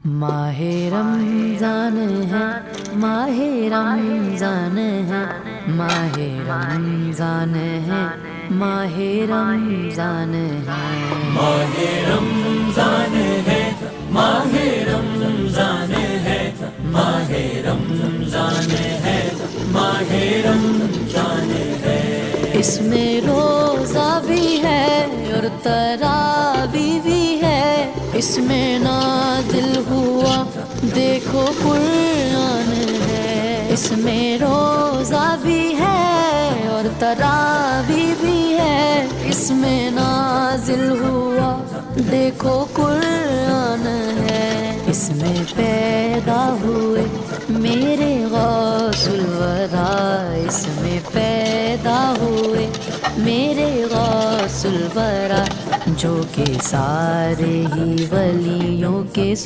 ماہ رمضان ہے، ماہ رمضان ہے، ماہ رمضان ہے، ماہ رمضان ہے، ماہ رمضان ہے، ماہ رمضان ہے، ماہ رمضان ہے، ماہ رمضان ہے۔ اس میں روزہ بھی ہے اور تراویح بھی ہے، اس میں نازل ہوا دیکھو قرآن ہے، اس میں روزہ بھی ہے اور تراویح بھی ہے، اس میں نازل ہوا دیکھو قرآن ہے، اس میں پیدا ہوئے میرے غوث الورا، اس میں پیدا ہوئے میرے غوث الورا، جو کہ سارے ہی ولیوں کے